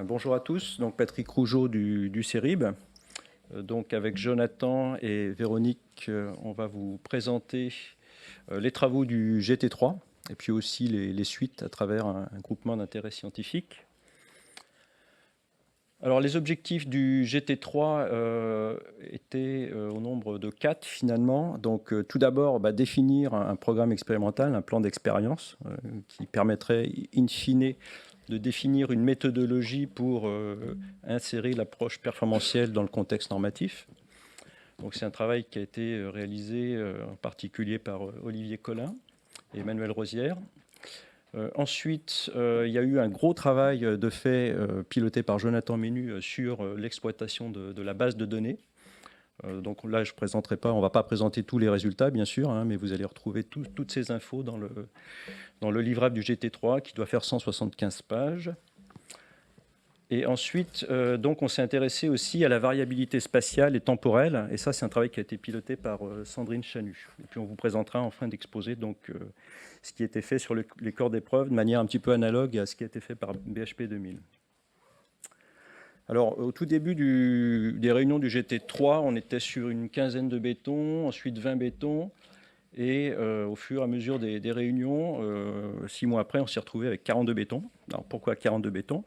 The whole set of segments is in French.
Bonjour à tous, donc Patrick Rougeau du CERIB. Donc avec Jonathan et Véronique, on va vous présenter les travaux du GT3 et puis aussi les suites à travers un groupement d'intérêt scientifique. Alors les objectifs du GT3 étaient au nombre de 4 finalement. Donc tout d'abord définir un programme expérimental, un plan d'expérience qui permettrait in fine de définir une méthodologie pour insérer l'approche performantielle dans le contexte normatif. Donc c'est un travail qui a été réalisé en particulier par Olivier Collin et Emmanuel Rosière. Ensuite, il y a eu un gros travail de fait piloté par Jonathan Menu sur l'exploitation de la base de données. Donc là, je présenterai pas, on ne va pas présenter tous les résultats, bien sûr, hein, mais vous allez retrouver toutes ces infos dans le livrable du GT3 qui doit faire 175 pages. Et ensuite, donc, on s'est intéressé aussi à la variabilité spatiale et temporelle. Et ça, c'est un travail qui a été piloté par Sandrine Chanu. Et puis, on vous présentera en fin d'exposé donc, ce qui a été fait sur les corps d'épreuve de manière un petit peu analogue à ce qui a été fait par BHP 2000. Alors, au tout début des réunions du GT3, on était sur une quinzaine de bétons, ensuite 20 bétons. Et au fur et à mesure des réunions, 6 mois après, on s'est retrouvé avec 42 bétons. Alors, pourquoi 42 bétons ?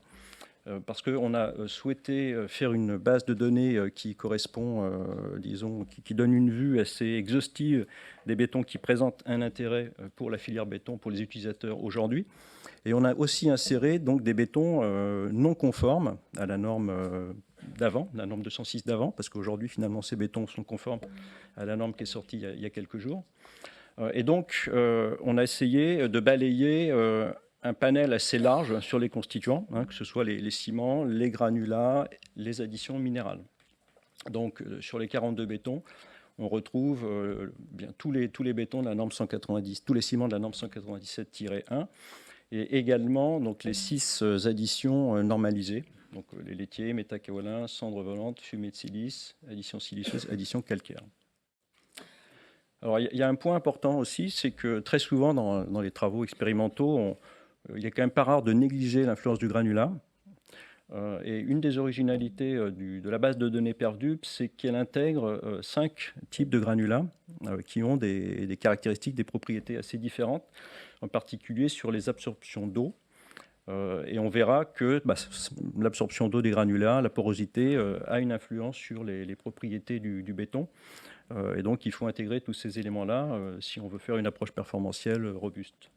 Parce qu'on a souhaité faire une base de données qui correspond, disons, qui donne une vue assez exhaustive des bétons qui présentent un intérêt pour la filière béton, pour les utilisateurs aujourd'hui. Et on a aussi inséré donc, des bétons non conformes à la norme d'avant, la norme 206 d'avant, parce qu'aujourd'hui, finalement, ces bétons sont conformes à la norme qui est sortie il y a quelques jours. Et donc, on a essayé de balayer un panel assez large sur les constituants, hein, que ce soit les ciments, les granulats, les additions minérales. Donc, sur les 42 bétons, on retrouve bien tous les bétons de la norme 190, tous les ciments de la norme 197-1, et également donc, les 6 additions normalisées, donc les laitiers, métakaolin, cendres volantes, fumée de silice, addition siliceuse, addition calcaire. Alors, il y a un point important aussi, c'est que très souvent dans les travaux expérimentaux, il est quand même pas rare de négliger l'influence du granulat. Et une des originalités de la base de données Perdup, c'est qu'elle intègre 5 types de granulats qui ont des caractéristiques, des propriétés assez différentes, en particulier sur les absorptions d'eau. Et on verra que l'absorption d'eau des granulats, la porosité, a une influence sur les propriétés du béton. Et donc, il faut intégrer tous ces éléments-là si on veut faire une approche performantielle robuste.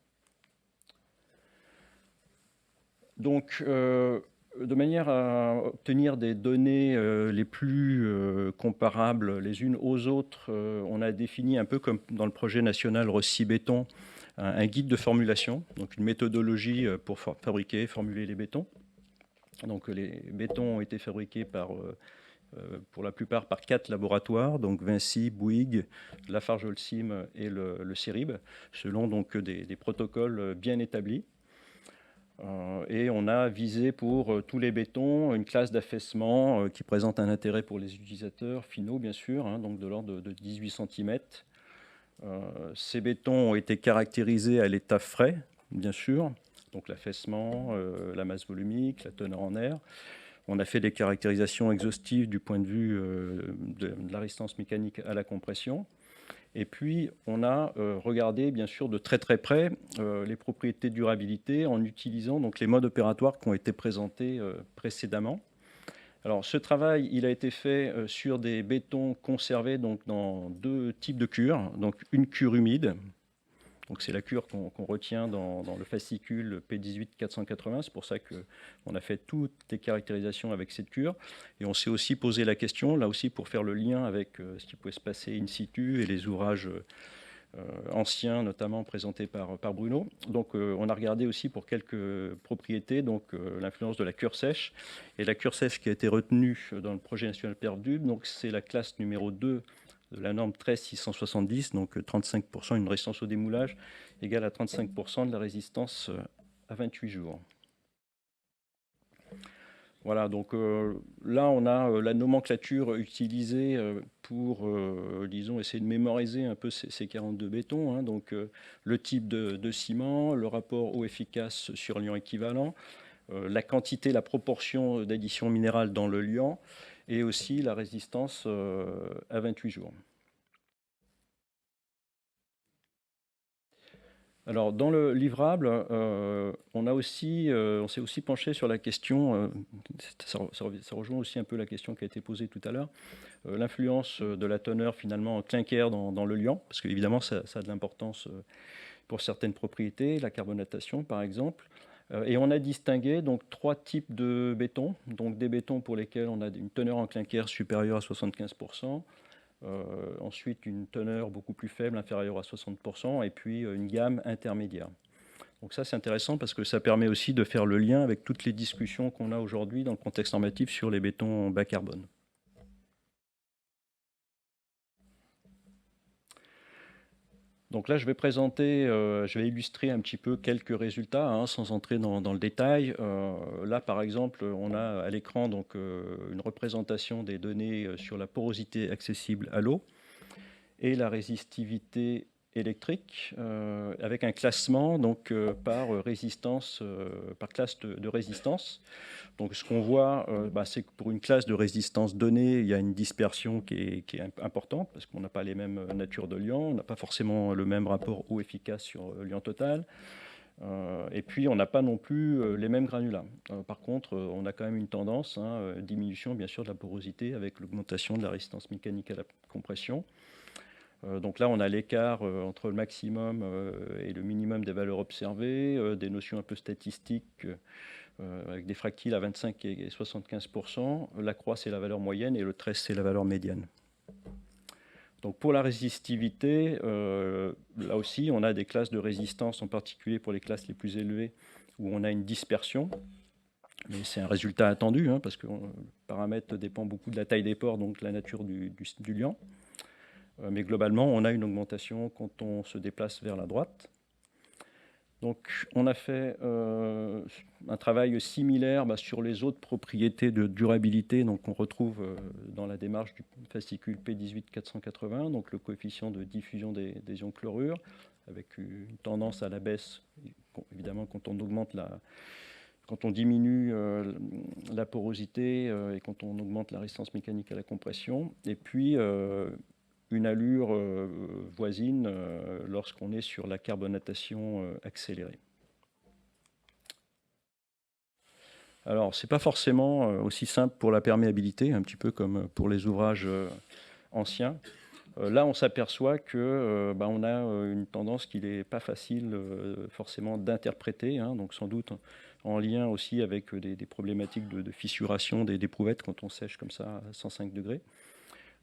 Donc, de manière à obtenir des données les plus comparables les unes aux autres, on a défini un peu comme dans le projet national Rossi-Béton, un guide de formulation, donc une méthodologie pour fabriquer, formuler les bétons. Donc, les bétons ont été fabriqués pour la plupart par 4 laboratoires, donc Vinci, Bouygues, Lafarge-Holcim et le CERIB, selon donc des protocoles bien établis. Et on a visé pour tous les bétons une classe d'affaissement qui présente un intérêt pour les utilisateurs finaux, bien sûr, hein, donc de l'ordre de 18 cm. Ces bétons ont été caractérisés à l'état frais, bien sûr, donc l'affaissement, la masse volumique, la teneur en air. On a fait des caractérisations exhaustives du point de vue de la résistance mécanique à la compression. Et puis, on a regardé, bien sûr, de très très près les propriétés de durabilité en utilisant donc, les modes opératoires qui ont été présentés précédemment. Alors, ce travail, il a été fait sur des bétons conservés donc, dans 2 types de cures. Donc, une cure humide. Donc c'est la cure qu'on retient dans le fascicule P18-480. C'est pour ça qu'on a fait toutes les caractérisations avec cette cure. Et on s'est aussi posé la question, là aussi pour faire le lien avec ce qui pouvait se passer in situ et les ouvrages anciens, notamment présentés par Bruno. Donc on a regardé aussi pour quelques propriétés, donc l'influence de la cure sèche. Et la cure sèche qui a été retenue dans le projet national Perdup, donc c'est la classe numéro 2 de la norme 13670, donc 35%, une résistance au démoulage égale à 35% de la résistance à 28 jours. Voilà, donc là, on a la nomenclature utilisée pour, disons, essayer de mémoriser un peu ces 42 bétons. Hein, donc le type de ciment, le rapport eau efficace sur l'ion équivalent, la quantité, la proportion d'addition minérale dans le liant et aussi la résistance à 28 jours. Alors, dans le livrable, on s'est aussi penché sur la question, ça rejoint aussi un peu la question qui a été posée tout à l'heure, l'influence de la teneur finalement en clinker dans le liant, parce qu'évidemment ça a de l'importance pour certaines propriétés, la carbonatation par exemple. Et on a distingué donc 3 types de béton, donc des bétons pour lesquels on a une teneur en clinker supérieure à 75%, ensuite une teneur beaucoup plus faible, inférieure à 60%, et puis une gamme intermédiaire. Donc ça c'est intéressant parce que ça permet aussi de faire le lien avec toutes les discussions qu'on a aujourd'hui dans le contexte normatif sur les bétons bas carbone. Donc là, je vais présenter, je vais illustrer un petit peu quelques résultats, hein, sans entrer dans le détail. Là, par exemple, on a à l'écran donc une représentation des données sur la porosité accessible à l'eau et la résistivité électrique, avec un classement donc par résistance, par classe de résistance. Donc ce qu'on voit, c'est que pour une classe de résistance donnée, il y a une dispersion qui est importante, parce qu'on n'a pas les mêmes natures de liant, on n'a pas forcément le même rapport eau efficace sur liant total, et puis on n'a pas non plus les mêmes granulats. Par contre, on a quand même une tendance, diminution bien sûr de la porosité avec l'augmentation de la résistance mécanique à la compression. Donc là, on a l'écart entre le maximum et le minimum des valeurs observées, des notions un peu statistiques, avec des fractiles à 25 et 75%. La croix, c'est la valeur moyenne et le 13, c'est la valeur médiane. Donc pour la résistivité, là aussi, on a des classes de résistance, en particulier pour les classes les plus élevées, où on a une dispersion. Mais c'est un résultat attendu, parce que le paramètre dépend beaucoup de la taille des pores, donc de la nature du liant. Mais globalement, on a une augmentation quand on se déplace vers la droite. Donc, on a fait un travail similaire sur les autres propriétés de durabilité. Donc, on retrouve dans la démarche du fascicule P18480, donc le coefficient de diffusion des ions chlorure, avec une tendance à la baisse, évidemment, quand on diminue la porosité et quand on augmente la résistance mécanique à la compression. Et puis, une allure voisine lorsqu'on est sur la carbonatation accélérée. Alors, ce n'est pas forcément aussi simple pour la perméabilité, un petit peu comme pour les ouvrages anciens. Là, on s'aperçoit que on a une tendance qu'il n'est pas facile forcément d'interpréter, donc sans doute en lien aussi avec des problématiques de fissuration des éprouvettes quand on sèche comme ça à 105 degrés.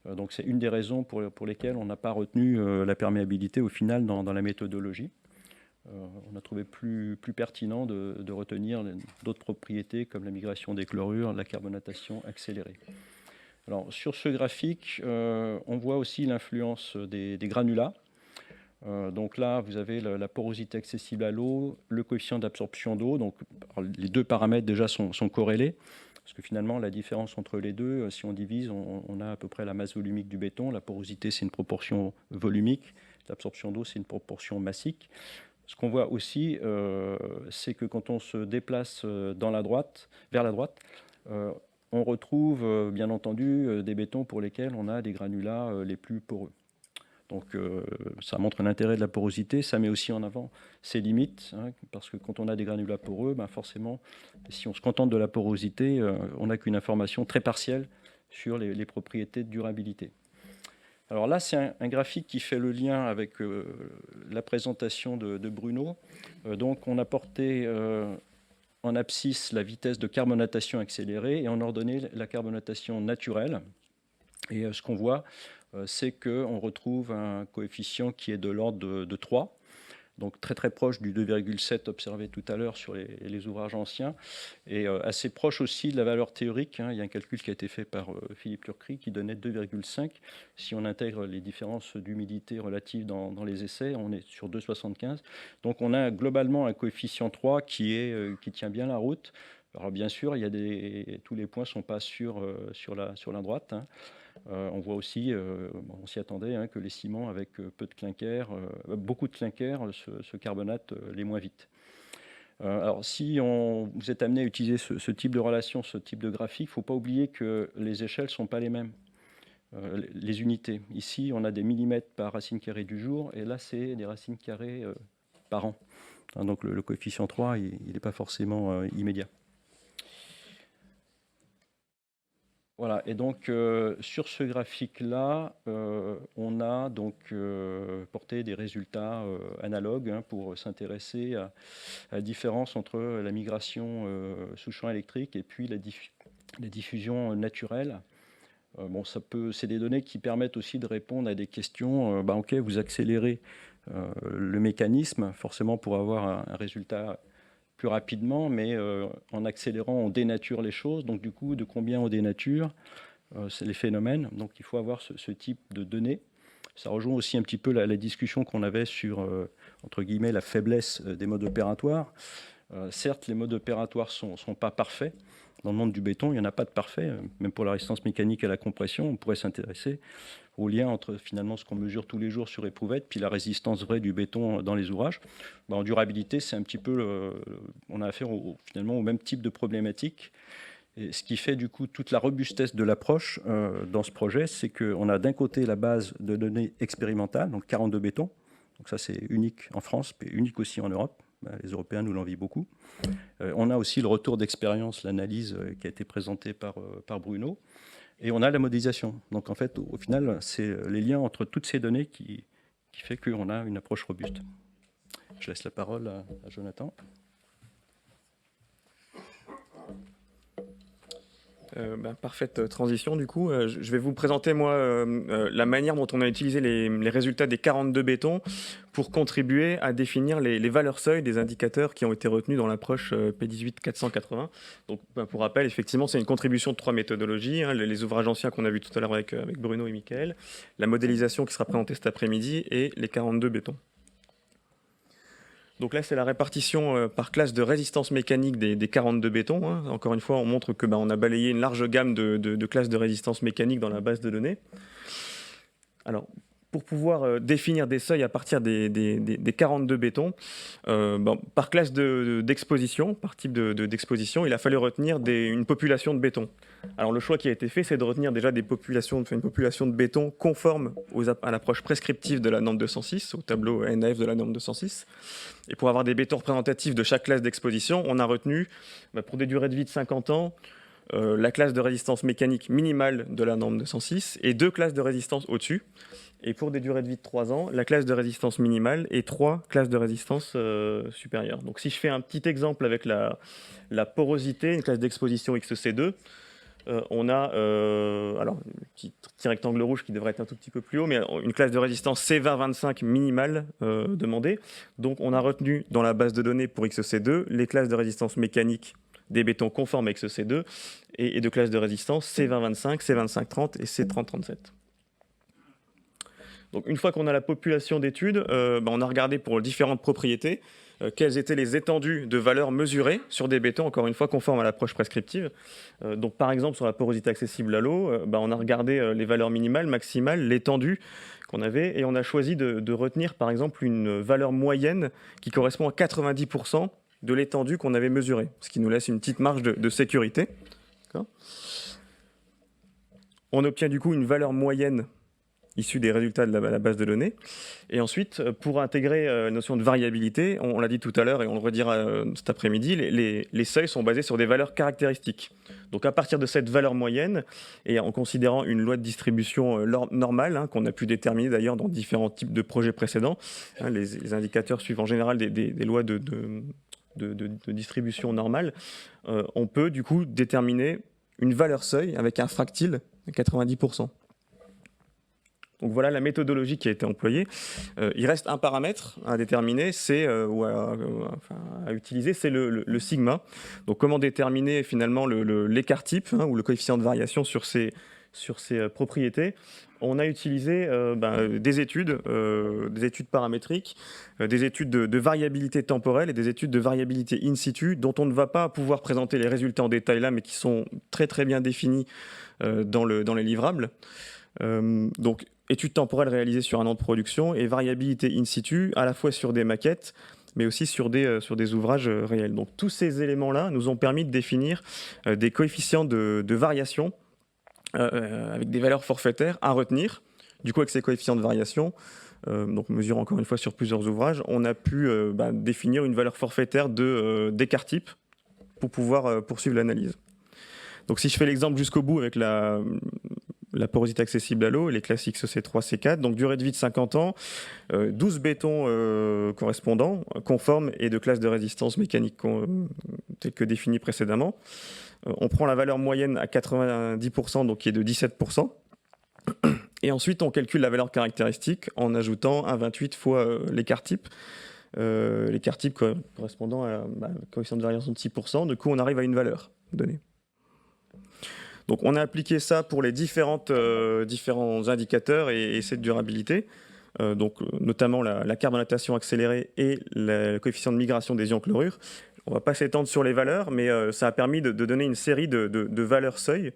Donc c'est une des raisons pour lesquelles on n'a pas retenu la perméabilité au final dans la méthodologie. On a trouvé plus pertinent de retenir d'autres propriétés comme la migration des chlorures, la carbonatation accélérée. Alors, sur ce graphique, on voit aussi l'influence des granulats. Donc là, vous avez la porosité accessible à l'eau, le coefficient d'absorption d'eau. Donc les deux paramètres déjà sont corrélés. Parce que finalement, la différence entre les deux, si on divise, on a à peu près la masse volumique du béton. La porosité, c'est une proportion volumique. L'absorption d'eau, c'est une proportion massique. Ce qu'on voit aussi, c'est que quand on se déplace vers la droite, on retrouve bien entendu des bétons pour lesquels on a des granulats les plus poreux. Donc ça montre l'intérêt de la porosité, ça met aussi en avant ses limites, parce que quand on a des granulats poreux, forcément, si on se contente de la porosité, on n'a qu'une information très partielle sur les propriétés de durabilité. Alors là, c'est un graphique qui fait le lien avec la présentation de Bruno. Donc on a porté en abscisse la vitesse de carbonatation accélérée et en ordonnée la carbonatation naturelle. Et ce qu'on voit, c'est qu'on retrouve un coefficient qui est de l'ordre de 3, donc très très proche du 2,7 observé tout à l'heure sur les ouvrages anciens, et assez proche aussi de la valeur théorique. Il y a un calcul qui a été fait par Philippe Lurcry qui donnait 2,5. Si on intègre les différences d'humidité relatives dans les essais, on est sur 2,75. Donc on a globalement un coefficient 3 qui tient bien la route. Alors bien sûr, tous les points ne sont pas sur la droite. On voit aussi, on s'y attendait, que les ciments avec peu de clinker, beaucoup de clinker se carbonatent les moins vite. Alors, si vous êtes amené à utiliser ce type de relation, ce type de graphique, il ne faut pas oublier que les échelles ne sont pas les mêmes. Les unités. Ici, on a des millimètres par racine carrée du jour, et là, c'est des racines carrées par an. Donc, le coefficient 3, il n'est pas forcément immédiat. Voilà, et donc sur ce graphique-là, on a donc porté des résultats analogues pour s'intéresser à la différence entre la migration sous champ électrique et puis la diffusion naturelle. Bon, c'est des données qui permettent aussi de répondre à des questions. Ok, vous accélérez le mécanisme, forcément pour avoir un résultat plus rapidement, mais en accélérant, on dénature les choses. Donc du coup, de combien on dénature, c'est les phénomènes. Donc il faut avoir ce type de données. Ça rejoint aussi un petit peu la discussion qu'on avait sur, entre guillemets, la faiblesse des modes opératoires. Certes, les modes opératoires ne sont pas parfaits. Dans le monde du béton, il n'y en a pas de parfait. Même pour la résistance mécanique à la compression, on pourrait s'intéresser au lien entre finalement ce qu'on mesure tous les jours sur éprouvette puis la résistance vraie du béton dans les ouvrages. En durabilité, c'est un petit peu, on a affaire finalement au même type de problématique. Et ce qui fait du coup toute la robustesse de l'approche dans ce projet, c'est qu'on a d'un côté la base de données expérimentale, donc 42 bétons. Donc ça, c'est unique en France, mais unique aussi en Europe. Les Européens nous l'envient beaucoup. On a aussi le retour d'expérience, l'analyse qui a été présentée par Bruno. Et on a la modélisation. Donc en fait, au final, c'est les liens entre toutes ces données qui fait qu'on a une approche robuste. Je laisse la parole à Jonathan. Parfaite transition du coup. Je vais vous présenter moi la manière dont on a utilisé les résultats des 42 bétons pour contribuer à définir les valeurs seuil des indicateurs qui ont été retenus dans l'approche P18-480. Donc pour rappel, effectivement, c'est une contribution de 3 méthodologies, les ouvrages anciens qu'on a vus tout à l'heure avec Bruno et Mickaël, la modélisation qui sera présentée cet après-midi et les 42 bétons. Donc là, c'est la répartition par classe de résistance mécanique des 42 bétons. Encore une fois, on montre que on a balayé une large gamme de classes de résistance mécanique dans la base de données. Alors, pour pouvoir définir des seuils à partir des 42 bétons, par classe d'exposition, par type d'exposition, il a fallu retenir une population de béton. Alors le choix qui a été fait, c'est de retenir déjà une population de béton conforme à l'approche prescriptive de la norme 206, au tableau NAF de la norme 206. Et pour avoir des bétons représentatifs de chaque classe d'exposition, on a retenu, pour des durées de vie de 50 ans, la classe de résistance mécanique minimale de la norme 206 et 2 classes de résistance au-dessus. Et pour des durées de vie de 3 ans, la classe de résistance minimale et 3 classes de résistance supérieures. Donc si je fais un petit exemple avec la porosité, une classe d'exposition XC2, on a alors petit rectangle rouge qui devrait être un tout petit peu plus haut, mais une classe de résistance C20-25 minimale demandée. Donc on a retenu dans la base de données pour XC2 les classes de résistance mécanique des bétons conformes à XC2 et de classes de résistance C20-25, C25-30 et C30-37. Donc une fois qu'on a la population d'études, on a regardé pour différentes propriétés quelles étaient les étendues de valeurs mesurées sur des bétons, encore une fois conformes à l'approche prescriptive. Donc par exemple sur la porosité accessible à l'eau, on a regardé les valeurs minimales, maximales, l'étendue qu'on avait, et on a choisi de retenir par exemple une valeur moyenne qui correspond à 90% de l'étendue qu'on avait mesurée, ce qui nous laisse une petite marge de sécurité. On obtient du coup une valeur moyenne issue des résultats de la base de données. Et ensuite, pour intégrer la notion de variabilité, on l'a dit tout à l'heure et on le redira cet après-midi, les seuils sont basés sur des valeurs caractéristiques. Donc à partir de cette valeur moyenne, et en considérant une loi de distribution normale, qu'on a pu déterminer d'ailleurs dans différents types de projets précédents, les indicateurs suivent en général des lois de distribution normale, on peut du coup déterminer une valeur seuil avec un fractile de 90%. Donc voilà la méthodologie qui a été employée. Il reste un paramètre à déterminer, ou à utiliser, c'est le sigma. Donc comment déterminer finalement l'écart type ou le coefficient de variation sur ces propriétés. On a utilisé des études paramétriques, des études de variabilité temporelle et des études de variabilité in situ dont on ne va pas pouvoir présenter les résultats en détail là, mais qui sont très très bien définis dans les livrables. Donc études temporelles réalisées sur un an de production et variabilité in situ à la fois sur des maquettes mais aussi sur des ouvrages réels. Donc tous ces éléments-là nous ont permis de définir des coefficients de variation avec des valeurs forfaitaires à retenir. Du coup, avec ces coefficients de variation, donc mesurant encore une fois sur plusieurs ouvrages, on a pu définir une valeur forfaitaire d'écart type pour pouvoir poursuivre l'analyse. Donc si je fais l'exemple jusqu'au bout avec la porosité accessible à l'eau, les classiques C3, C4, donc durée de vie de 50 ans, 12 bétons correspondants, conformes et de classe de résistance mécanique telle que définie précédemment. On prend la valeur moyenne à 90%, donc qui est de 17%. Et ensuite, on calcule la valeur caractéristique en ajoutant 1,28 fois l'écart type. L'écart type correspondant à la coefficient de variation de 6%. Du coup, on arrive à une valeur donnée. Donc, on a appliqué ça pour les différents indicateurs et essais de durabilité. Notamment la carbonatation accélérée et le coefficient de migration des ions chlorure. On ne va pas s'étendre sur les valeurs, mais ça a permis de donner une série de valeurs seuil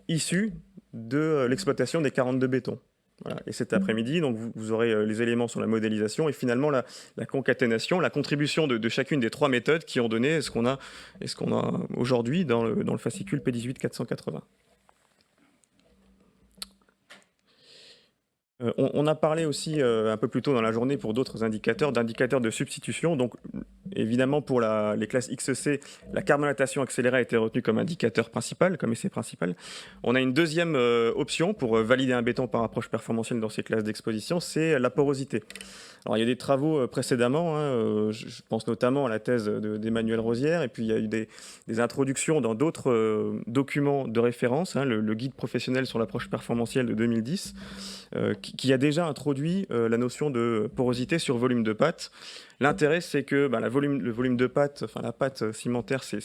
issues de l'exploitation des 42 bétons. Voilà. Et cet après-midi, donc vous aurez les éléments sur la modélisation et finalement la concaténation, la contribution de chacune des trois méthodes qui ont donné ce qu'on a aujourd'hui dans le fascicule P18 480. On a parlé aussi un peu plus tôt dans la journée pour d'autres d'indicateurs de substitution. Donc évidemment pour les classes XC, la carbonatation accélérée a été retenue comme indicateur principal, comme essai principal. On a une deuxième option pour valider un béton par approche performantielle dans ces classes d'exposition, c'est la porosité. Alors il y a des travaux précédemment, je pense notamment à la thèse d'Emmanuel Rosière, et puis il y a eu des introductions dans d'autres documents de référence, le guide professionnel sur l'approche performantielle de 2010, qui a déjà introduit la notion de porosité sur volume de pâte. L'intérêt, c'est que le volume de pâte, enfin la pâte cimentaire, c'est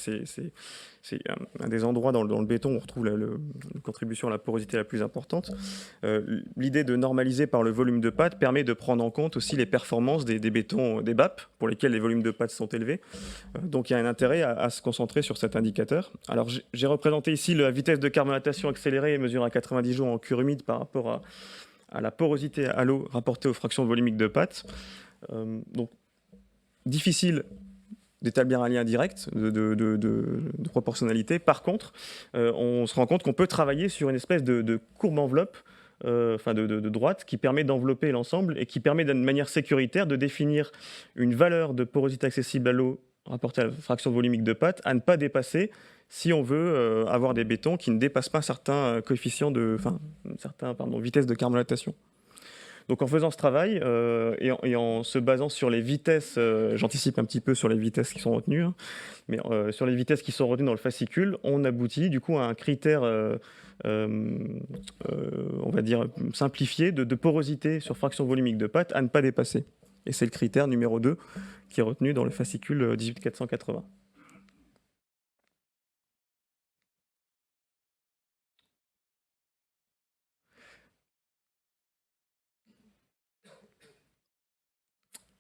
un des endroits dans le béton où on retrouve la contribution à la porosité la plus importante. L'idée de normaliser par le volume de pâte permet de prendre en compte aussi les performances des bétons, des BAP, pour lesquels les volumes de pâte sont élevés. Donc il y a un intérêt à se concentrer sur cet indicateur. Alors j'ai représenté ici la vitesse de carbonatation accélérée mesurée à 90 jours en cure humide par rapport à la porosité à l'eau rapportée aux fractions volumiques de pâte. Donc difficile d'établir un lien direct de proportionnalité. Par contre, on se rend compte qu'on peut travailler sur une espèce de courbe enveloppe, de droite, qui permet d'envelopper l'ensemble et qui permet d'une manière sécuritaire de définir une valeur de porosité accessible à l'eau rapportée à la fraction volumique de pâte à ne pas dépasser si on veut avoir des bétons qui ne dépassent pas certains coefficients vitesse de carbonatation. Donc en faisant ce travail et en se basant sur les vitesses, j'anticipe un petit peu sur les vitesses qui sont retenues, mais sur les vitesses qui sont retenues dans le fascicule, on aboutit du coup à un critère, on va dire, simplifié de porosité sur fraction volumique de pâte à ne pas dépasser. Et c'est le critère numéro 2 qui est retenu dans le fascicule 18480.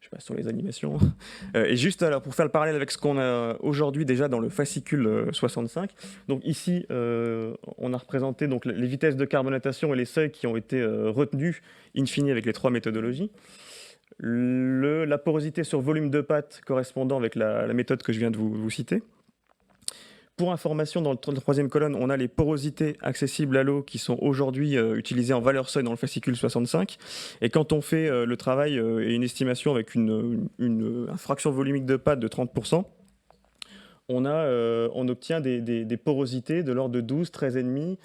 Je passe sur les animations. Et juste alors, pour faire le parallèle avec ce qu'on a aujourd'hui déjà dans le fascicule 65, donc ici, on a représenté donc, les vitesses de carbonatation et les seuils qui ont été retenus in fine avec les trois méthodologies. La porosité sur volume de pâte correspondant avec la méthode que je viens de vous citer. Pour information, dans la troisième colonne, on a les porosités accessibles à l'eau qui sont aujourd'hui utilisées en valeur seuil dans le fascicule 65. Et quand on fait le travail et une estimation avec une fraction volumique de pâte de 30%, on obtient des porosités de l'ordre de 12, 13,5,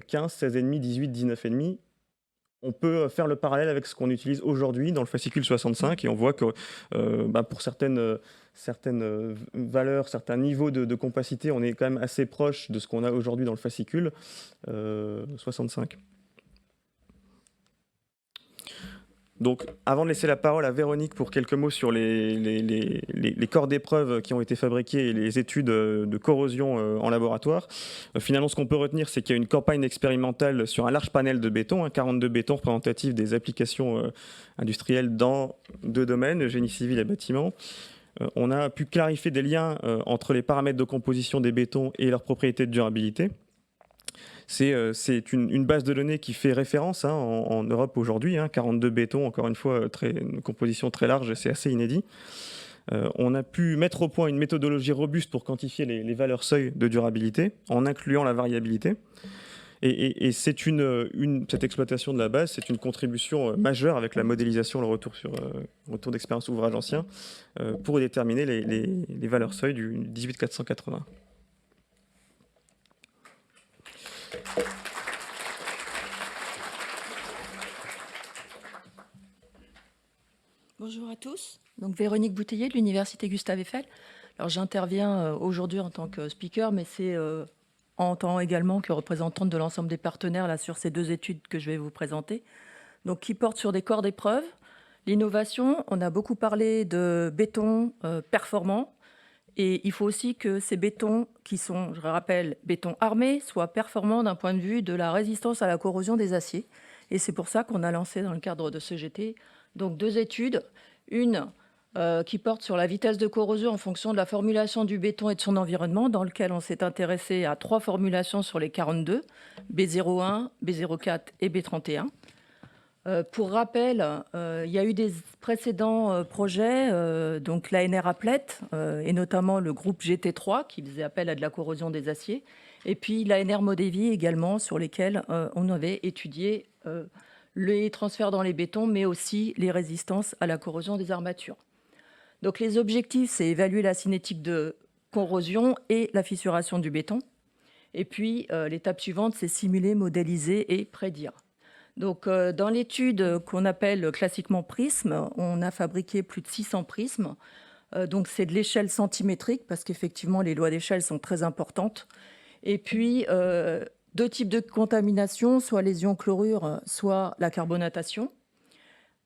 15, 16,5, 18, 19,5. On peut faire le parallèle avec ce qu'on utilise aujourd'hui dans le fascicule 65 et on voit que pour certaines valeurs, certains niveaux de compacité, on est quand même assez proche de ce qu'on a aujourd'hui dans le fascicule 65. Donc, avant de laisser la parole à Véronique pour quelques mots sur les corps d'épreuves qui ont été fabriqués et les études de corrosion en laboratoire, finalement, ce qu'on peut retenir, c'est qu'il y a une campagne expérimentale sur un large panel de béton, 42 bétons représentatifs des applications industrielles dans 2 domaines, génie civil et bâtiment. On a pu clarifier des liens entre les paramètres de composition des bétons et leurs propriétés de durabilité. C'est une base de données qui fait référence en Europe aujourd'hui, 42 bétons, encore une fois, une composition très large, c'est assez inédit. On a pu mettre au point une méthodologie robuste pour quantifier les valeurs seuil de durabilité, en incluant la variabilité. Et c'est cette exploitation de la base, c'est une contribution majeure avec la modélisation, le retour d'expérience ouvrage ancien, pour déterminer les valeurs seuil du 18480. Bonjour à tous. Donc Véronique Bouteiller de l'Université Gustave Eiffel. Alors j'interviens aujourd'hui en tant que speaker, mais c'est en tant également que représentante de l'ensemble des partenaires là, sur ces 2 études que je vais vous présenter. Donc qui portent sur des corps d'épreuve. L'innovation, on a beaucoup parlé de béton performant. Et il faut aussi que ces bétons, qui sont, je rappelle, bétons armés, soient performants d'un point de vue de la résistance à la corrosion des aciers. Et c'est pour ça qu'on a lancé dans le cadre de ce GT donc 2 études. Une qui porte sur la vitesse de corrosion en fonction de la formulation du béton et de son environnement, dans lequel on s'est intéressé à 3 formulations sur les 42, B01, B04 et B31. Pour rappel, il y a eu des précédents projets, donc l'ANR Applet, et notamment le groupe GT3, qui faisait appel à de la corrosion des aciers, et puis l'ANR Modévi également, sur lesquels on avait étudié les transferts dans les bétons, mais aussi les résistances à la corrosion des armatures. Donc les objectifs, c'est évaluer la cinétique de corrosion et la fissuration du béton. Et puis l'étape suivante, c'est simuler, modéliser et prédire. Donc dans l'étude qu'on appelle classiquement prisme, on a fabriqué plus de 600 prismes. Donc c'est de l'échelle centimétrique, parce qu'effectivement les lois d'échelle sont très importantes. Et puis 2 types de contamination, soit les ions chlorure, soit la carbonatation.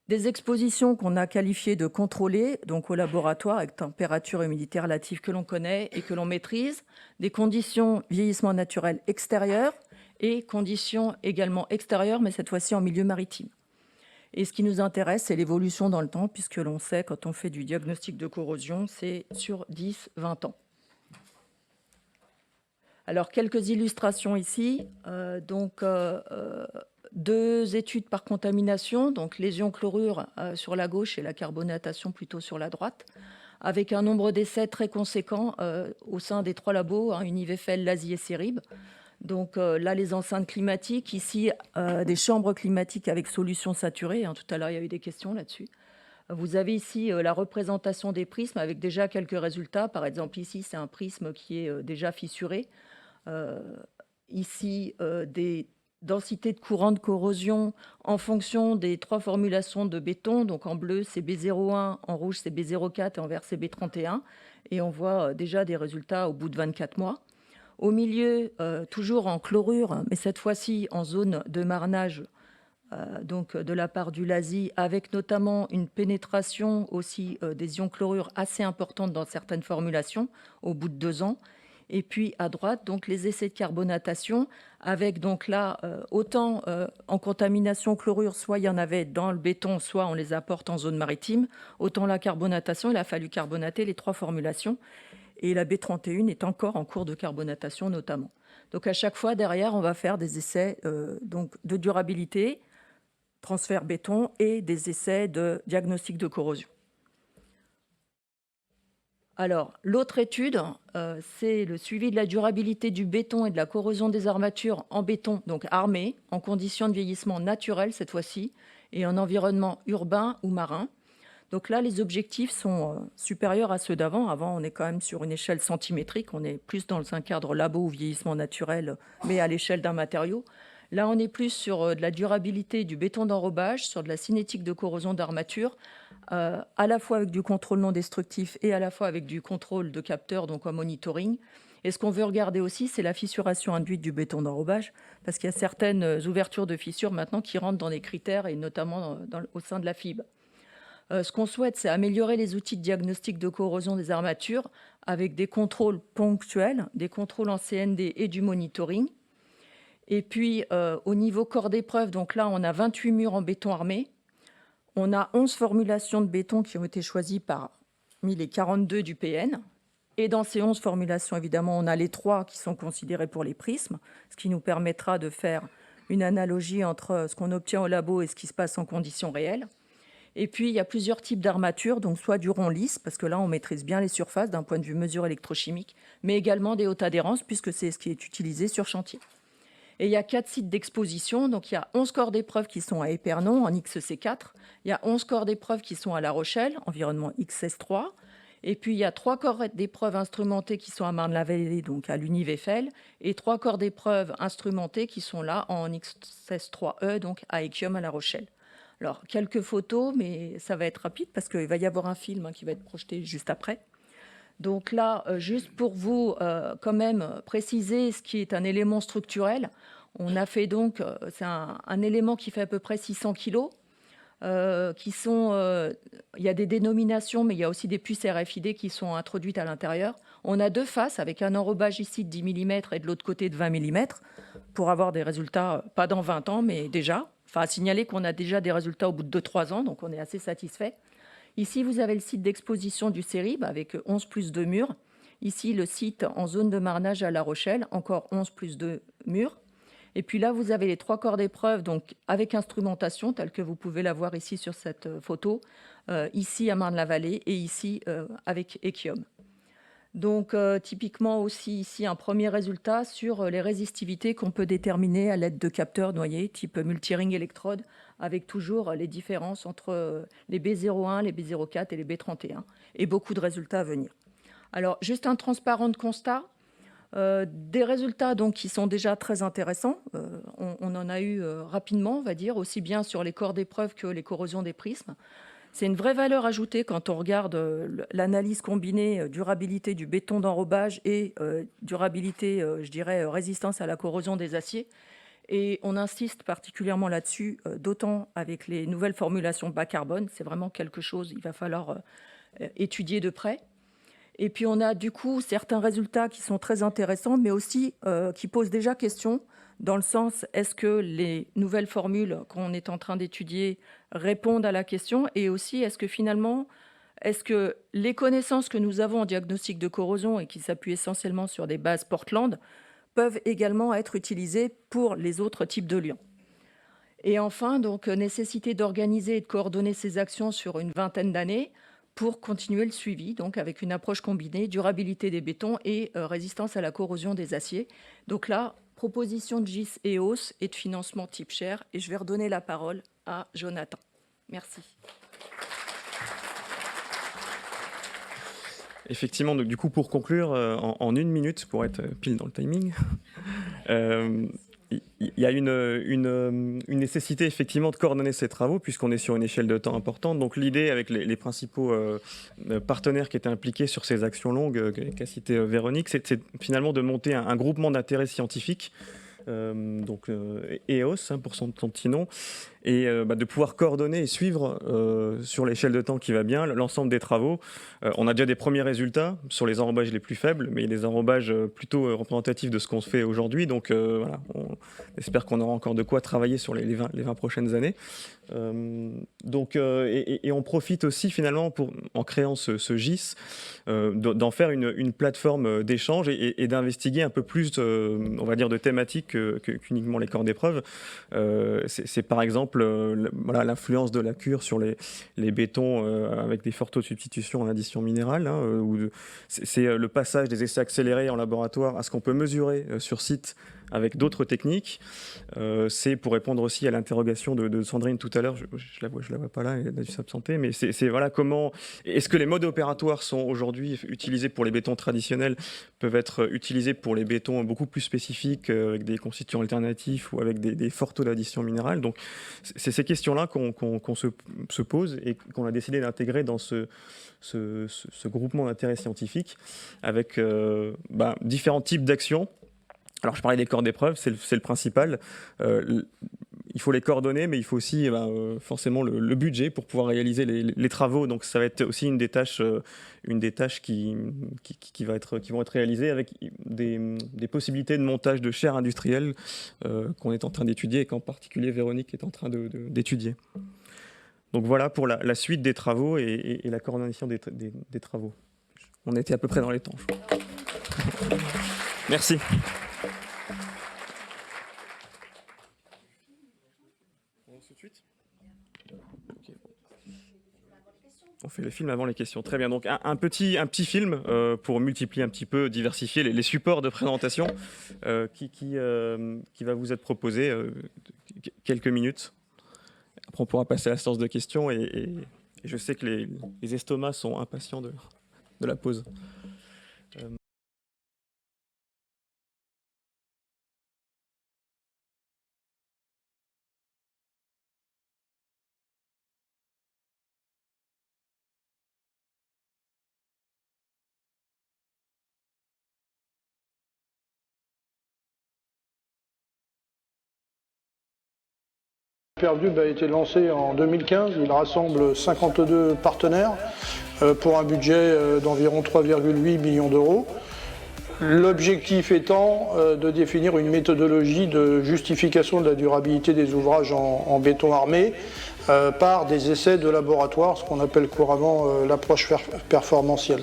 Des expositions qu'on a qualifiées de contrôlées, donc au laboratoire, avec température et humidité relative que l'on connaît et que l'on maîtrise. Des conditions vieillissement naturel extérieur et conditions également extérieures, mais cette fois-ci en milieu maritime. Et ce qui nous intéresse, c'est l'évolution dans le temps, puisque l'on sait, quand on fait du diagnostic de corrosion, c'est sur 10-20 ans. Alors, quelques illustrations ici. 2 études par contamination, donc lésion chlorure sur la gauche et la carbonatation plutôt sur la droite, avec un nombre d'essais très conséquent au sein des 3 labos, Univefel, LASI et CERIB. Donc là, les enceintes climatiques, ici, des chambres climatiques avec solution saturée. Tout à l'heure, il y a eu des questions là-dessus. Vous avez ici la représentation des prismes avec déjà quelques résultats. Par exemple, ici, c'est un prisme qui est déjà fissuré. Ici, des densités de courant de corrosion en fonction des 3 formulations de béton. Donc en bleu, c'est B01, en rouge, c'est B04 et en vert, c'est B31. Et on voit déjà des résultats au bout de 24 mois. Au milieu, toujours en chlorure, mais cette fois-ci en zone de marnage, donc de la part du LASI, avec notamment une pénétration aussi des ions chlorure assez importante dans certaines formulations au bout de 2 ans. Et puis à droite, donc les essais de carbonatation, avec donc là autant en contamination chlorure, soit il y en avait dans le béton, soit on les apporte en zone maritime. Autant la carbonatation, il a fallu carbonater les 3 formulations. Et la B31 est encore en cours de carbonatation notamment. Donc à chaque fois, derrière, on va faire des essais donc de durabilité, transfert béton et des essais de diagnostic de corrosion. Alors, l'autre étude, c'est le suivi de la durabilité du béton et de la corrosion des armatures en béton, donc armé, en conditions de vieillissement naturel cette fois-ci, et en environnement urbain ou marin. Donc là, les objectifs sont supérieurs à ceux d'avant. Avant, on est quand même sur une échelle centimétrique. On est plus dans un cadre labo ou vieillissement naturel, mais à l'échelle d'un matériau. Là, on est plus sur de la durabilité du béton d'enrobage, sur de la cinétique de corrosion d'armature, à la fois avec du contrôle non destructif et à la fois avec du contrôle de capteurs, donc en monitoring. Et ce qu'on veut regarder aussi, c'est la fissuration induite du béton d'enrobage, parce qu'il y a certaines ouvertures de fissures maintenant qui rentrent dans les critères, et notamment au sein de la fibre. Ce qu'on souhaite, c'est améliorer les outils de diagnostic de corrosion des armatures avec des contrôles ponctuels, des contrôles en CND et du monitoring. Et puis, au niveau corps d'épreuve, donc là, on a 28 murs en béton armé. On a 11 formulations de béton qui ont été choisies parmi les 42 du PN. Et dans ces 11 formulations, évidemment, on a les 3 qui sont considérés pour les prismes, ce qui nous permettra de faire une analogie entre ce qu'on obtient au labo et ce qui se passe en conditions réelles. Et puis, il y a plusieurs types d'armatures, donc soit du rond lisse, parce que là, on maîtrise bien les surfaces d'un point de vue mesure électrochimique, mais également des hautes adhérences, puisque c'est ce qui est utilisé sur chantier. Et il y a 4 sites d'exposition, donc il y a 11 corps d'épreuves qui sont à Épernon, en XC4, il y a 11 corps d'épreuves qui sont à La Rochelle, environnement XS3, et puis il y a 3 corps d'épreuves instrumentés qui sont à Marne-la-Vallée, donc à l'Univ-Eiffel, et 3 corps d'épreuves instrumentés qui sont là en XS3E, donc à Echium à La Rochelle. Alors, quelques photos, mais ça va être rapide parce qu'il va y avoir un film qui va être projeté juste après. Donc là, juste pour vous quand même préciser ce qui est un élément structurel, on a fait donc, c'est un élément qui fait à peu près 600 kg, il y a des dénominations, mais il y a aussi des puces RFID qui sont introduites à l'intérieur. On a 2 faces avec un enrobage ici de 10 mm et de l'autre côté de 20 mm pour avoir des résultats, pas dans 20 ans, mais déjà. Enfin, à signaler qu'on a déjà des résultats au bout de 2-3 ans, donc on est assez satisfait. Ici, vous avez le site d'exposition du CERIB avec 11 plus 2 murs. Ici, le site en zone de marnage à La Rochelle, encore 11 plus 2 murs. Et puis là, vous avez les 3 corps d'épreuve, donc avec instrumentation, telle que vous pouvez la voir ici sur cette photo, ici à Marne-la-Vallée et ici avec Echium. Donc, typiquement aussi ici, un premier résultat sur les résistivités qu'on peut déterminer à l'aide de capteurs noyés, type multi-ring électrode, avec toujours les différences entre les B01, les B04 et les B31, et beaucoup de résultats à venir. Alors, juste un transparent de constat, des résultats donc, qui sont déjà très intéressants. On en a eu rapidement, on va dire, aussi bien sur les corps d'épreuve que les corrosions des prismes. C'est une vraie valeur ajoutée quand on regarde l'analyse combinée durabilité du béton d'enrobage et durabilité, je dirais, résistance à la corrosion des aciers. Et on insiste particulièrement là-dessus, d'autant avec les nouvelles formulations bas carbone. C'est vraiment quelque chose qu'il va falloir étudier de près. Et puis on a du coup certains résultats qui sont très intéressants, mais aussi qui posent déjà question, dans le sens, est-ce que les nouvelles formules qu'on est en train d'étudier répondent à la question, et aussi est-ce que finalement, est-ce que les connaissances que nous avons en diagnostic de corrosion et qui s'appuient essentiellement sur des bases Portland peuvent également être utilisées pour les autres types de liants. Et enfin, donc, nécessité d'organiser et de coordonner ces actions sur une vingtaine d'années pour continuer le suivi, donc avec une approche combinée, durabilité des bétons et résistance à la corrosion des aciers. Donc là, proposition de GIS EOS et de financement type share. Et je vais redonner la parole à Jonathan. Merci. Effectivement, donc, du coup, pour conclure, en 1 minute, pour être pile dans le timing, il y a une nécessité effectivement de coordonner ces travaux puisqu'on est sur une échelle de temps importante. Donc l'idée avec les principaux partenaires qui étaient impliqués sur ces actions longues qu'a cité Véronique, c'est finalement de monter un groupement d'intérêt scientifique, donc EOS pour son petit nom, et de pouvoir coordonner et suivre sur l'échelle de temps qui va bien l'ensemble des travaux. On a déjà des premiers résultats sur les enrobages les plus faibles, mais des enrobages plutôt représentatifs de ce qu'on se fait aujourd'hui. Donc voilà, on espère qu'on aura encore de quoi travailler sur les 20 prochaines années. Et on profite aussi finalement, en créant ce GIS, d'en faire une plateforme d'échange et d'investiguer un peu plus, on va dire, de thématiques qu'uniquement les corps d'épreuve. C'est par exemple l'influence de la cure sur les bétons avec des forts taux de substitution en addition minérale. C'est le passage des essais accélérés en laboratoire à ce qu'on peut mesurer sur site avec d'autres techniques. C'est pour répondre aussi à l'interrogation de Sandrine tout à l'heure, je la vois pas là, elle a dû s'absenter, mais c'est voilà comment est-ce que les modes opératoires sont aujourd'hui utilisés pour les bétons traditionnels, peuvent être utilisés pour les bétons beaucoup plus spécifiques avec des constituants alternatifs ou avec des forts taux d'addition minérale. Donc c'est ces questions-là qu'on se pose et qu'on a décidé d'intégrer dans ce groupement d'intérêt scientifique avec différents types d'actions. Alors je parlais des corps d'épreuve, c'est le principal. Il faut les coordonner, mais il faut aussi forcément le budget pour pouvoir réaliser les travaux. Donc ça va être aussi une des tâches qui vont être réalisées avec des possibilités de montage de chaires industrielles qu'on est en train d'étudier et qu'en particulier Véronique est en train d'étudier. Donc voilà pour la suite des travaux et la coordination des travaux. On était à peu près dans les temps, je crois. Merci. Tout de suite ? On fait le film avant les questions. Très bien. Donc un petit film pour multiplier un petit peu, diversifier les supports de présentation qui va vous être proposé quelques minutes. Après, on pourra passer à la séance de questions et je sais que les estomacs sont impatients de la pause. PervDub a été lancé en 2015, il rassemble 52 partenaires pour un budget d'environ 3,8 millions d'euros. L'objectif étant de définir une méthodologie de justification de la durabilité des ouvrages en béton armé par des essais de laboratoire, ce qu'on appelle couramment l'approche performantielle.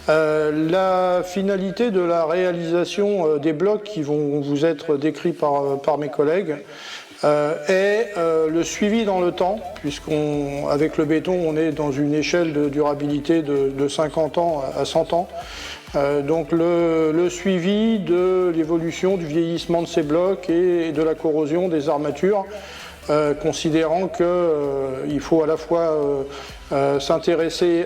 La finalité de la réalisation des blocs qui vont vous être décrits par mes collègues est le suivi dans le temps, puisqu'avec le béton, on est dans une échelle de durabilité de 50 ans à 100 ans. Donc le suivi de l'évolution du vieillissement de ces blocs et de la corrosion des armatures, considérant qu'il faut à la fois s'intéresser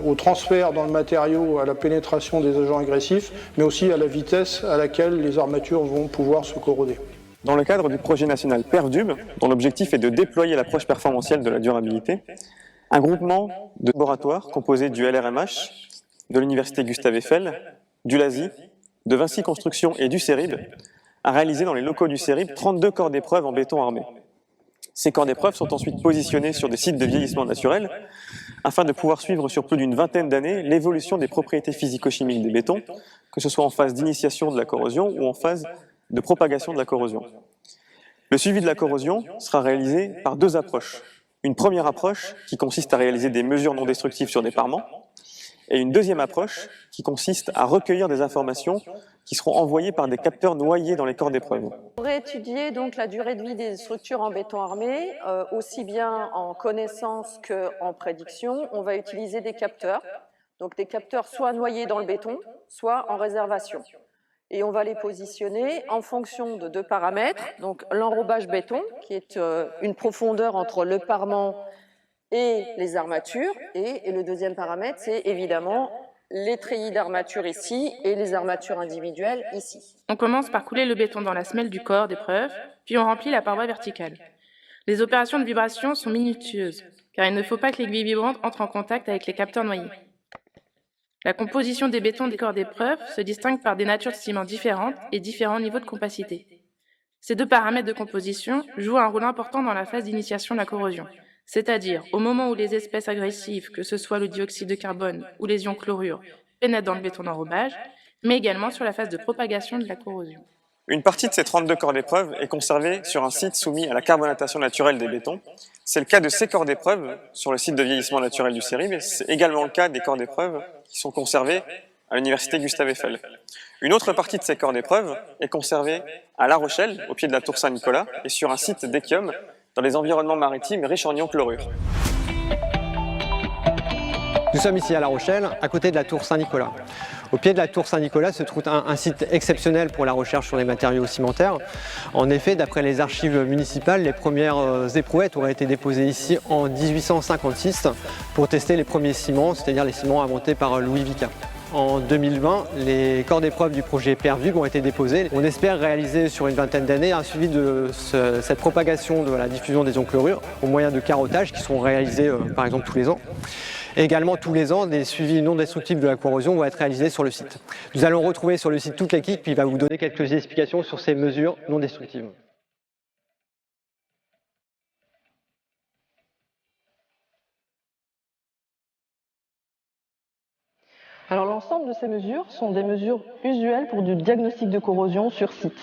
au transfert dans le matériau, à la pénétration des agents agressifs, mais aussi à la vitesse à laquelle les armatures vont pouvoir se corroder. Dans le cadre du projet national PervDub, dont l'objectif est de déployer l'approche performantielle de la durabilité, un groupement de laboratoires composé du LRMH, de l'Université Gustave Eiffel, du LASI, de Vinci Construction et du CERIB a réalisé dans les locaux du CERIB 32 corps d'épreuve en béton armé. Ces corps d'épreuve sont ensuite positionnés sur des sites de vieillissement naturel afin de pouvoir suivre sur plus d'une vingtaine d'années l'évolution des propriétés physico-chimiques des bétons, que ce soit en phase d'initiation de la corrosion ou en phase de propagation de la corrosion. Le suivi de la corrosion sera réalisé par deux approches. Une première approche qui consiste à réaliser des mesures non destructives sur des parements, et une deuxième approche qui consiste à recueillir des informations qui seront envoyées par des capteurs noyés dans les corps d'épreuve. Pour étudier donc la durée de vie des structures en béton armé, aussi bien en connaissance qu'en prédiction, on va utiliser des capteurs. Donc des capteurs soit noyés dans le béton, soit en réservation. Et on va les positionner en fonction de deux paramètres, donc l'enrobage béton, qui est une profondeur entre le parement et les armatures, et le deuxième paramètre, c'est évidemment les treillis d'armature ici et les armatures individuelles ici. On commence par couler le béton dans la semelle du corps d'épreuve, puis on remplit la paroi verticale. Les opérations de vibration sont minutieuses, car il ne faut pas que l'aiguille vibrante entre en contact avec les capteurs noyés. La composition des bétons des corps d'épreuve se distingue par des natures de ciment différentes et différents niveaux de compacité. Ces deux paramètres de composition jouent un rôle important dans la phase d'initiation de la corrosion, c'est-à-dire au moment où les espèces agressives, que ce soit le dioxyde de carbone ou les ions chlorure, pénètrent dans le béton d'enrobage, mais également sur la phase de propagation de la corrosion. Une partie de ces 32 corps d'épreuve est conservée sur un site soumis à la carbonatation naturelle des bétons. C'est le cas de ces corps d'épreuve sur le site de vieillissement naturel du CERIB, et c'est également le cas des corps d'épreuve qui sont conservés à l'Université Gustave Eiffel. Une autre partie de ces corps d'épreuve est conservée à La Rochelle, au pied de la tour Saint-Nicolas, et sur un site d'Echium, dans les environnements maritimes riches en ions chlorure. Nous sommes ici à La Rochelle, à côté de la tour Saint-Nicolas. Au pied de la tour Saint-Nicolas se trouve un site exceptionnel pour la recherche sur les matériaux cimentaires. En effet, d'après les archives municipales, les premières éprouvettes auraient été déposées ici en 1856 pour tester les premiers ciments, c'est-à-dire les ciments inventés par Louis Vicat. En 2020, les corps d'épreuve du projet PervDub ont été déposés. On espère réaliser sur une vingtaine d'années un suivi de cette propagation de la diffusion des ions chlorure au moyen de carottages qui sont réalisés par exemple tous les ans. Et également tous les ans, des suivis non destructifs de la corrosion vont être réalisés sur le site. Nous allons retrouver sur le site toute l'équipe qui va vous donner quelques explications sur ces mesures non destructives. Alors l'ensemble de ces mesures sont des mesures usuelles pour du diagnostic de corrosion sur site.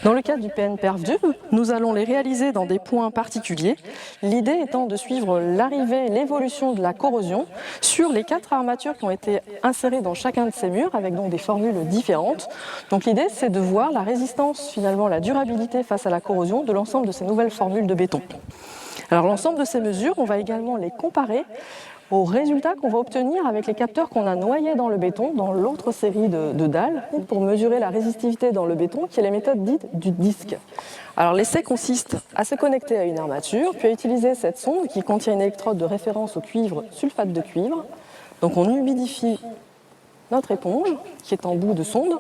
Dans le cadre du PN PervDub, nous allons les réaliser dans des points particuliers, l'idée étant de suivre l'arrivée et l'évolution de la corrosion sur les 4 armatures qui ont été insérées dans chacun de ces murs, avec donc des formules différentes. Donc l'idée, c'est de voir la résistance, finalement la durabilité face à la corrosion de l'ensemble de ces nouvelles formules de béton. Alors l'ensemble de ces mesures, on va également les comparer aux résultats qu'on va obtenir avec les capteurs qu'on a noyés dans le béton, dans l'autre série de dalles, pour mesurer la résistivité dans le béton, qui est la méthode dite du disque. Alors l'essai consiste à se connecter à une armature, puis à utiliser cette sonde qui contient une électrode de référence au cuivre, sulfate de cuivre. Donc on humidifie notre éponge, qui est en bout de sonde,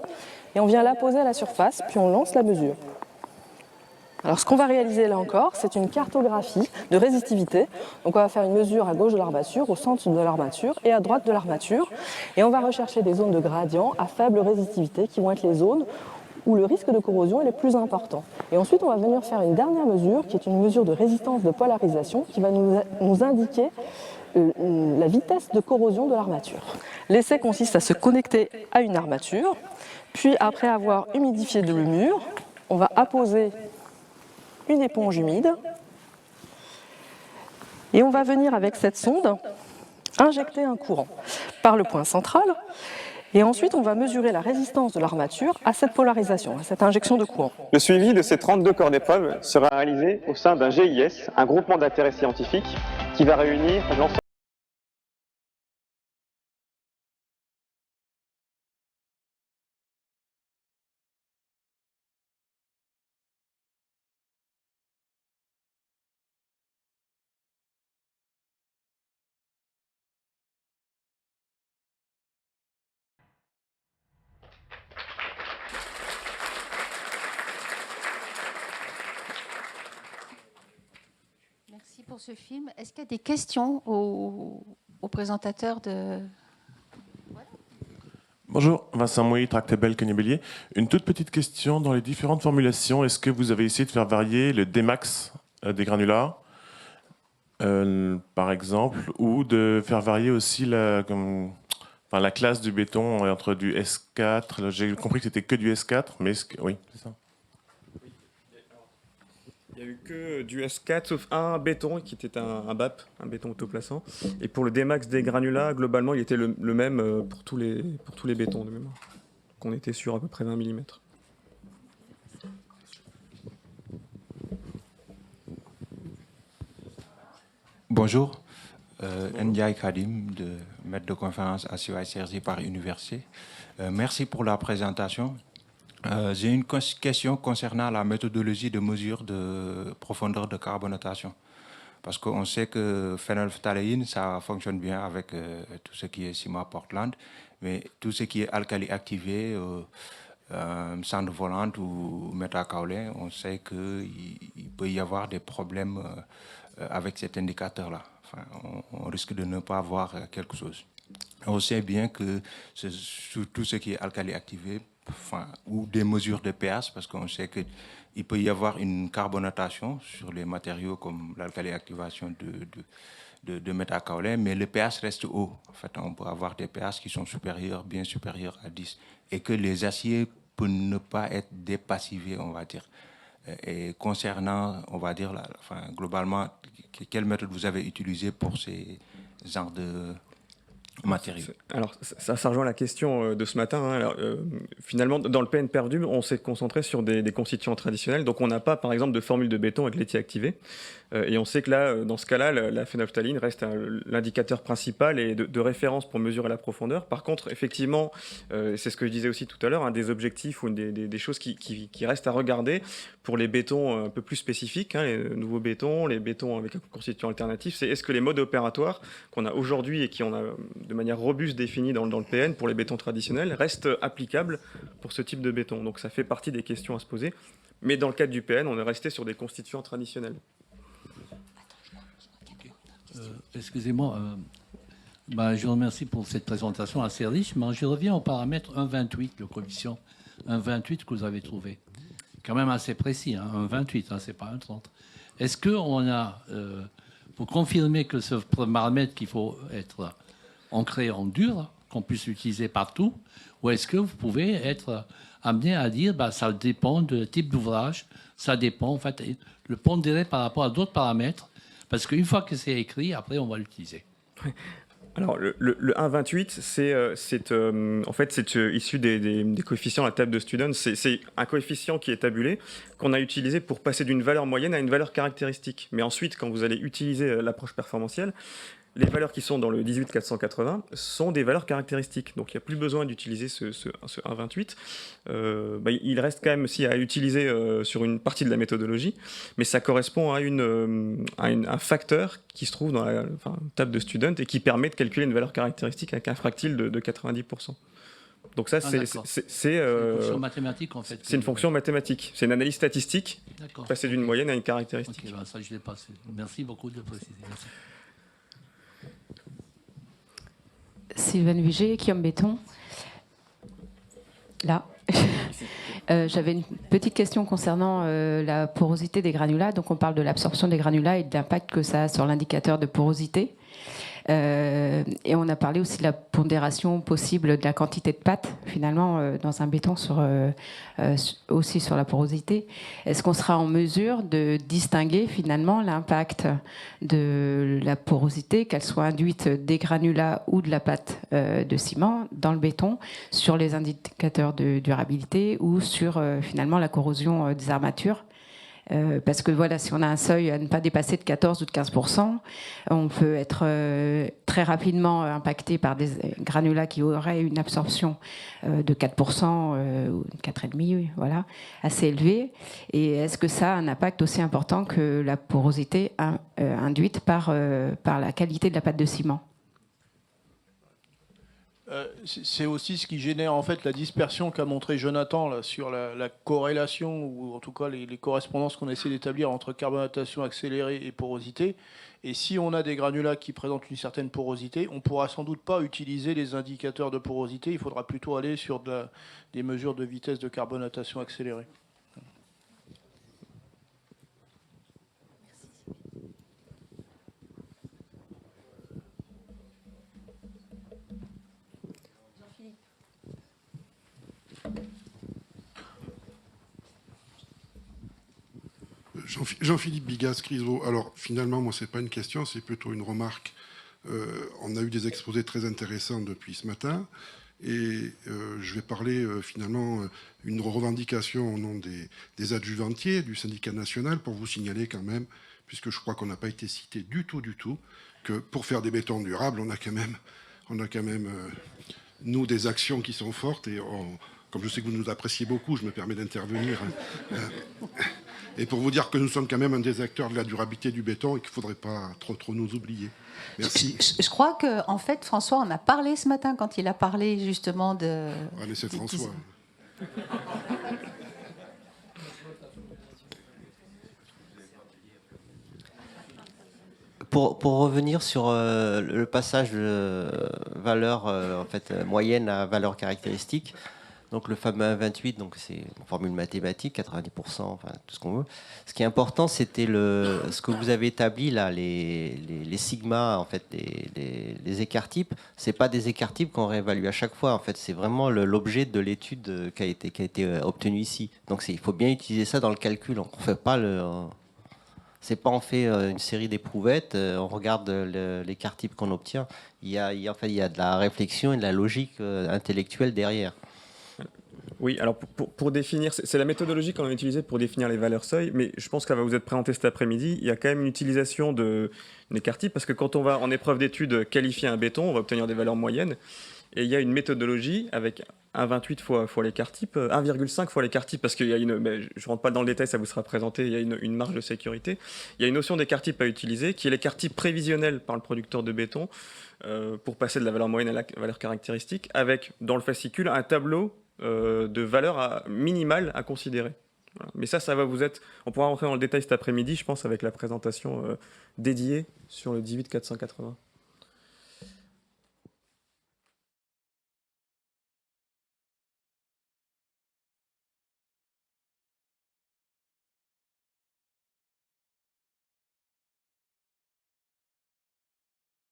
et on vient la poser à la surface, puis on lance la mesure. Alors ce qu'on va réaliser là encore, c'est une cartographie de résistivité. Donc on va faire une mesure à gauche de l'armature, au centre de l'armature et à droite de l'armature. Et on va rechercher des zones de gradient à faible résistivité qui vont être les zones où le risque de corrosion est le plus important. Et ensuite, on va venir faire une dernière mesure, qui est une mesure de résistance de polarisation, qui va nous indiquer la vitesse de corrosion de l'armature. L'essai consiste à se connecter à une armature, puis après avoir humidifié le mur, on va apposer une éponge humide et on va venir avec cette sonde injecter un courant par le point central et ensuite on va mesurer la résistance de l'armature à cette polarisation, à cette injection de courant. Le suivi de ces 32 corps d'épreuve sera réalisé au sein d'un GIS, un groupement d'intérêt scientifique, qui va réunir l'ensemble. Merci pour ce film. Est-ce qu'il y a des questions aux présentateurs de... Bonjour, Vincent Mouy, Tractable Cogné-Bélier. Une toute petite question dans les différentes formulations. Est-ce que vous avez essayé de faire varier le Dmax des granulats, par exemple, ou de faire varier aussi la classe du béton entre du S4, j'ai compris que c'était que du S4, mais oui, c'est ça. Il n'y a eu que du S4, sauf un béton qui était un BAP, un béton autoplaçant. Et pour le Dmax des granulats, globalement, il était le même pour tous les bétons de mémoire. Donc on était sur à peu près 20 mm. Bonjour, Ndiaye Khadim, maître de conférence à CICRC Paris Université. Merci pour la présentation. J'ai une question concernant la méthodologie de mesure de profondeur de carbonatation. Parce qu'on sait que phénylphthaléine, ça fonctionne bien avec tout ce qui est ciment Portland, mais tout ce qui est alcali activé, cendre volante ou métakaolin, on sait qu'il peut y avoir des problèmes avec cet indicateur-là. Enfin, on risque de ne pas avoir quelque chose. On sait bien que sur tout ce qui est alcali activé, ou des mesures de pH, parce qu'on sait qu'il peut y avoir une carbonatation sur les matériaux comme l'alcali activation de métakaolin, mais le pH reste haut. En fait, on peut avoir des pH qui sont supérieurs, bien supérieurs à 10, et que les aciers peuvent ne pas être dépassivés, on va dire. Et concernant, on va dire, globalement, quelle méthode vous avez utilisée pour ces genres de matériaux? Alors, ça rejoint la question de ce matin. Hein. Alors, finalement, dans le PN perdu, on s'est concentré sur des constituants traditionnels. Donc, on n'a pas, par exemple, de formule de béton avec l'étier activé. Et on sait que là, dans ce cas-là, la phénylphthaléine reste l'indicateur principal et de référence pour mesurer la profondeur. Par contre, effectivement, c'est ce que je disais aussi tout à l'heure, des objectifs ou des choses qui restent à regarder pour les bétons un peu plus spécifiques, hein, les nouveaux bétons, les bétons avec un constituant alternatif, c'est est-ce que les modes opératoires qu'on a aujourd'hui et qui on a de manière robuste définie dans le PN pour les bétons traditionnels restent applicables pour ce type de béton. Donc ça fait partie des questions à se poser. Mais dans le cadre du PN, on est resté sur des constituants traditionnels. Excusez-moi, je vous remercie pour cette présentation assez riche, mais je reviens au paramètre 1,28, le coefficient 1,28 que vous avez trouvé. Quand même assez précis, hein, 1,28, c'est pas 1,30. Est-ce qu'on a, pour confirmer que ce paramètre qu'il faut être ancré en dur, qu'on puisse l'utiliser partout, ou est-ce que vous pouvez être amené à dire ça dépend du type d'ouvrage, ça dépend, en fait, le pondérer par rapport à d'autres paramètres, parce qu'une fois que c'est écrit, après, on va l'utiliser. Alors, le 1,28, c'est issu des coefficients à la table de Student. C'est un coefficient qui est tabulé, qu'on a utilisé pour passer d'une valeur moyenne à une valeur caractéristique. Mais ensuite, quand vous allez utiliser l'approche performantielle, les valeurs qui sont dans le 18480 sont des valeurs caractéristiques. Donc, il n'y a plus besoin d'utiliser ce 1,28. Il reste quand même aussi à utiliser sur une partie de la méthodologie, mais ça correspond à un facteur qui se trouve dans la table de Student et qui permet de calculer une valeur caractéristique avec un fractile de 90%. Donc ça, c'est une fonction mathématique, en fait. C'est une fonction mathématique. C'est une analyse statistique, passer d'une moyenne à une caractéristique. Okay, ça, je l'ai passé. Merci beaucoup de le préciser. Merci. Sylvaine Vigée, Guillaume Béton. Là. J'avais une petite question concernant la porosité des granulats. Donc on parle de l'absorption des granulats et de l'impact que ça a sur l'indicateur de porosité. Et on a parlé aussi de la pondération possible de la quantité de pâte, finalement, dans un béton, aussi sur la porosité. Est-ce qu'on sera en mesure de distinguer, finalement, l'impact de la porosité, qu'elle soit induite des granulats ou de la pâte de ciment dans le béton, sur les indicateurs de durabilité ou sur, finalement, la corrosion des armatures ? Parce que voilà, si on a un seuil à ne pas dépasser de 14 ou de 15%, on peut être très rapidement impacté par des granulats qui auraient une absorption de 4% ou 4,5%, voilà, assez élevée. Et est-ce que ça a un impact aussi important que la porosité induite par la qualité de la pâte de ciment ? C'est aussi ce qui génère en fait la dispersion qu'a montré Jonathan là, sur la corrélation, ou en tout cas les correspondances qu'on essaie d'établir entre carbonatation accélérée et porosité. Et si on a des granulats qui présentent une certaine porosité, on ne pourra sans doute pas utiliser les indicateurs de porosité. Il faudra plutôt aller sur des mesures de vitesse de carbonatation accélérée. Jean-Philippe Bigas-Criso. Alors, finalement, moi, ce n'est pas une question, c'est plutôt une remarque. On a eu des exposés très intéressants depuis ce matin. Et je vais parler, finalement, une revendication au nom des adjuvantiers du syndicat national pour vous signaler quand même, puisque je crois qu'on n'a pas été cité du tout, que pour faire des bétons durables, on a quand même nous, des actions qui sont fortes. Et comme je sais que vous nous appréciez beaucoup, je me permets d'intervenir. Et pour vous dire que nous sommes quand même un des acteurs de la durabilité du béton et qu'il ne faudrait pas trop nous oublier. Merci. Je crois qu'en fait, François en a parlé ce matin quand il a parlé justement de... Ah, mais c'est François. Pour revenir sur le passage de valeur en fait, moyenne à valeur caractéristique, donc le fameux 1,28, donc c'est une formule mathématique, 90%, enfin tout ce qu'on veut. Ce qui est important, c'était ce que vous avez établi là, les sigma, en fait, les écarts-types. C'est pas des écarts-types qu'on réévalue à chaque fois. En fait, c'est vraiment l'objet de l'étude qui a été obtenue ici. Donc il faut bien utiliser ça dans le calcul. On fait pas c'est pas on fait une série d'éprouvettes, on regarde l'écart-type qu'on obtient. Il y a de la réflexion et de la logique intellectuelle derrière. Oui, alors pour définir, c'est la méthodologie qu'on a utilisée pour définir les valeurs seuil, mais je pense qu'elle va vous être présentée cet après-midi. Il y a quand même une utilisation d'un écart-type, parce que quand on va en épreuve d'étude qualifier un béton, on va obtenir des valeurs moyennes, et il y a une méthodologie avec 1,28 fois l'écart-type, 1,5 fois l'écart-type, parce qu'il y a je ne rentre pas dans le détail, ça vous sera présenté, il y a une marge de sécurité. Il y a une notion d'écart-type à utiliser, qui est l'écart-type prévisionnel par le producteur de béton, pour passer de la valeur moyenne à la valeur caractéristique, avec, dans le fascicule, un tableau de valeur minimale à considérer. Voilà. Mais ça va vous être... On pourra rentrer dans le détail cet après-midi, je pense, avec la présentation dédiée sur le 18480.